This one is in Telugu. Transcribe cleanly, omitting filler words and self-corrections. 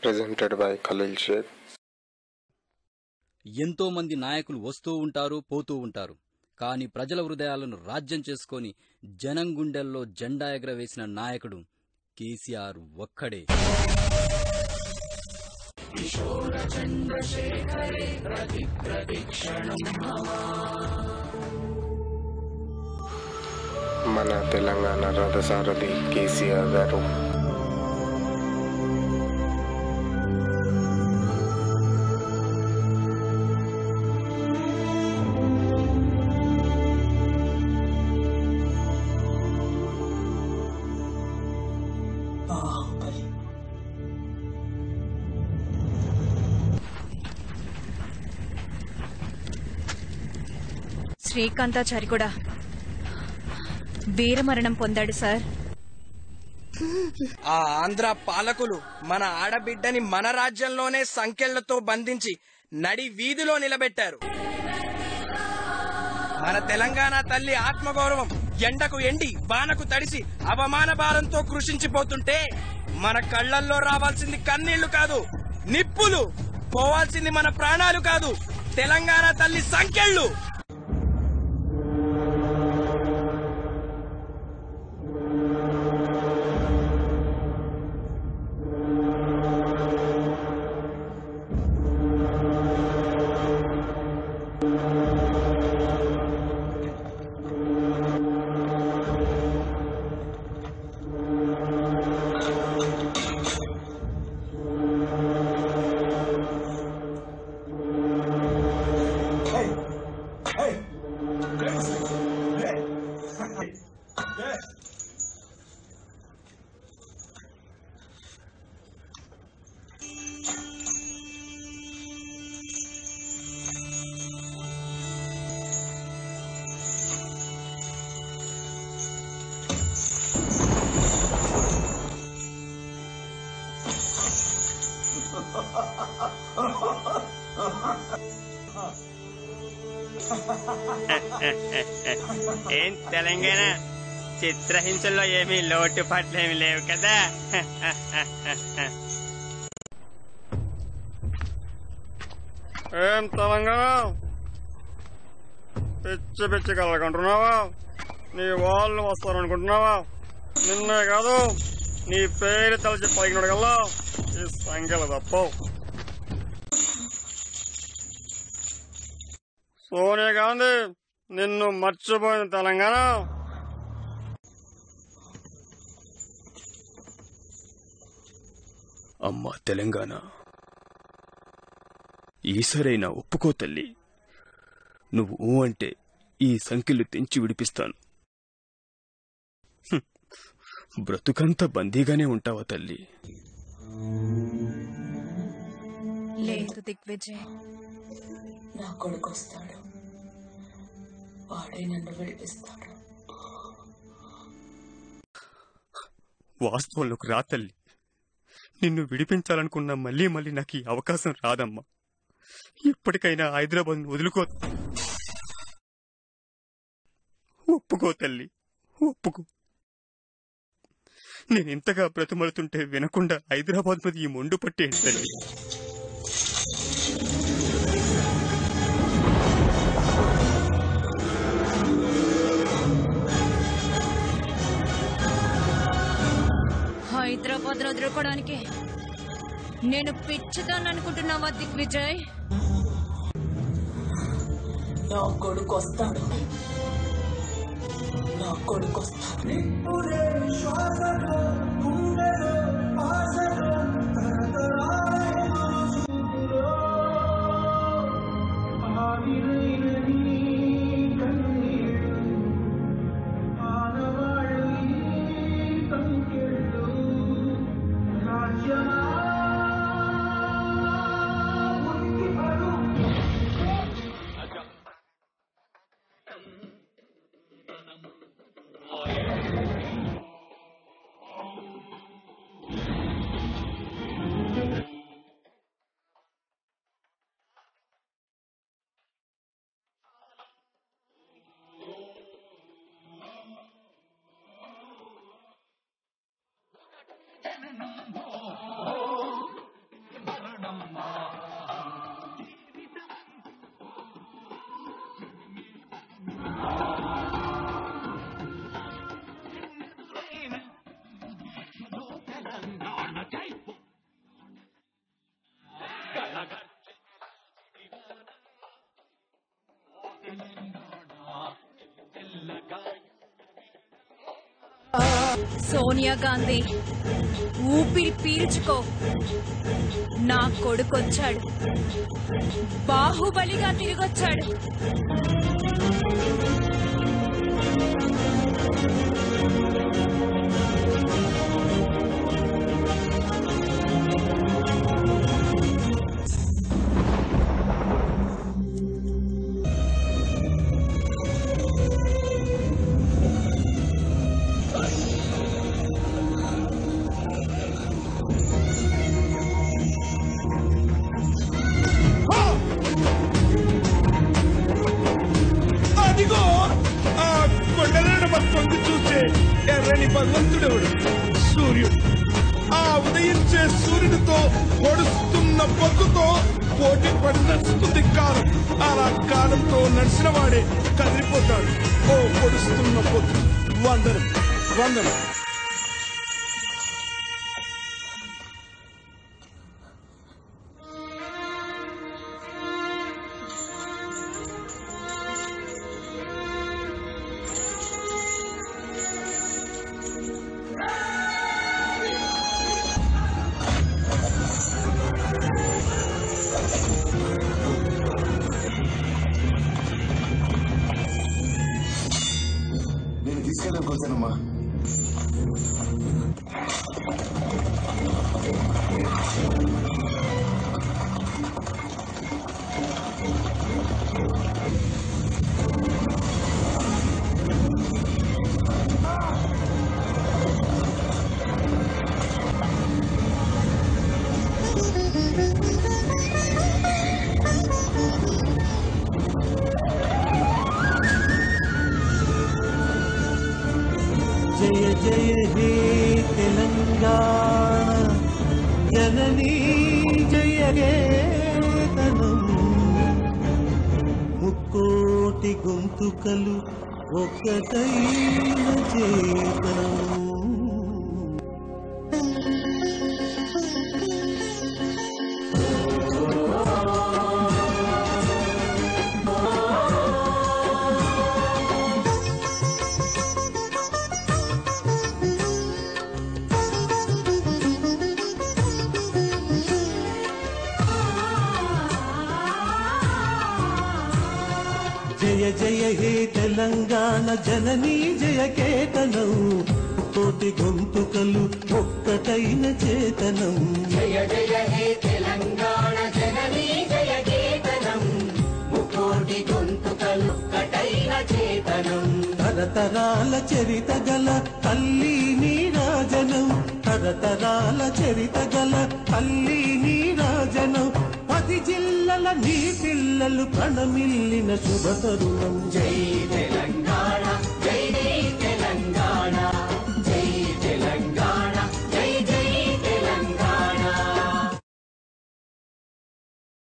presented by Khalil Sheikh. ఎంతో మంది నాయకులు వస్తూ ఉంటారు, పోతూ ఉంటారు. కాని ప్రజల హృదయాలను రాజ్యం చేసుకొని జనం గుండెల్లో జెండా ఎగరవేసిన నాయకుడు కేసీఆర్ ఒక్కడే. మన తెలంగాణ రథసారథి కేసీఆర్ గారు. శ్రీకాంతాచారి కూడా వీరమరణం పొందాడు సార్. ఆ ఆంధ్ర పాలకులు మన ఆడబిడ్డని మన రాజ్యంలోనే సంకెళ్లతో బంధించి నడి వీధిలో నిలబెట్టారు. మన తెలంగాణ తల్లి ఆత్మగౌరవం ఎండకు ఎండి వానకు తడిసి అవమాన భారంతో కృషించిపోతుంటే మన కళ్లల్లో రావాల్సింది కన్నీళ్లు కాదు, నిప్పులు. పోవాల్సింది మన ప్రాణాలు కాదు, తెలంగాణ తల్లి సంకెళ్ళు. ఏం తెలంగాణ చిత్రహింసల్లో ఏమీ లోటుపాట్లేమి లేవు కదా. ఏం తెలంగాణ పిచ్చి పిచ్చి కలగంటున్నావా? నీ వాళ్ళు వస్తారనుకుంటున్నావా? నిన్నే కాదు నీ పేరు తలచి పలికినడుగల్లా ఈ సంఖ్యలు తప్పవు. సోనియా గాంధీ నిన్ను మర్చిపోయిన తెలంగాణ. అమ్మా తెలంగాణ, ఈసరైనా ఒప్పుకో తల్లి. నువ్వు ఊ అంటే ఈ సంఖ్యలు తెంచి విడిపిస్తాను. బ్రతుకంతా బందీగానే ఉంటావా తల్లి? లేదు దిగ్విజయ్, నా కొడుకు వస్తాడు, వాడే నన్ను విడిపిస్తాడు. వాస్తవంలోకి రా తల్లి. నిన్ను విడిపించాలనుకున్నా మళ్ళీ మళ్ళీ నాకు ఈ అవకాశం రాదమ్మా. ఇప్పటికైనా హైదరాబాద్ వదులుకో. ఒప్పుకో తల్లి, ఒప్పుకో. నేనింతగా బ్రతుమలుతుంటే వినకుండా హైదరాబాద్ మీద ఈ మొండు పట్టేయండి తల్లి. హైదరాబాద్ వదులుకోవడానికి నేను పిచ్చిదాన్ని అనుకుంటున్నావా దిగ్విజయ్? నా కొడుకు వస్తాడు, నా కొడుకు వస్తాడు. సోనియా గాంధీ ఊపిరి పీల్చుకో, నా కొడుకొచ్చాడు, బాహుబలిగా తిరిగొచ్చాడు. అదిగో ఆ కొండలను పట్టుకొని చూసే ఎర్రని భగవంతుడెవడు? సూర్యుడు. ఆ ఉదయించే సూర్యుడితో పొడుస్తున్న పొద్దుతో పోటీ పడి నడుస్తుంది కాలం. అలా కాలంతో నడిచిన వాడే కదిలిపోతాడు. ఓ పొడుస్తున్న పొద్దు, వందనం వందనం. నేను తీసుకెళ్ళడానికి వచ్చానమ్మా. జయ జయ హే తెలంగాణ జననీ జయ గేతనం, ముక్కోటి గొంతుకలు ఒక్కటైన చేతనం. జయ జయ హే తెలంగాణ జననీ జయ కేతనం, కోటి గొంతుకలు ఒక్కటైన చేతనం. జయ జయ హే తెలంగాణ జననీ జయ కేతనం, ముకోటి గొంతుకలు ఒక్కటైన చేతనం. తరతరాల చరిత గల తల్లి నీరాజనం, తరతరాల చరిత గల తల్లి నీరాజనం. 10 జిల్లల నీ పిల్లలు ప్రణమిల్లిన శుభ తరుణం. జై తెలంగాణ.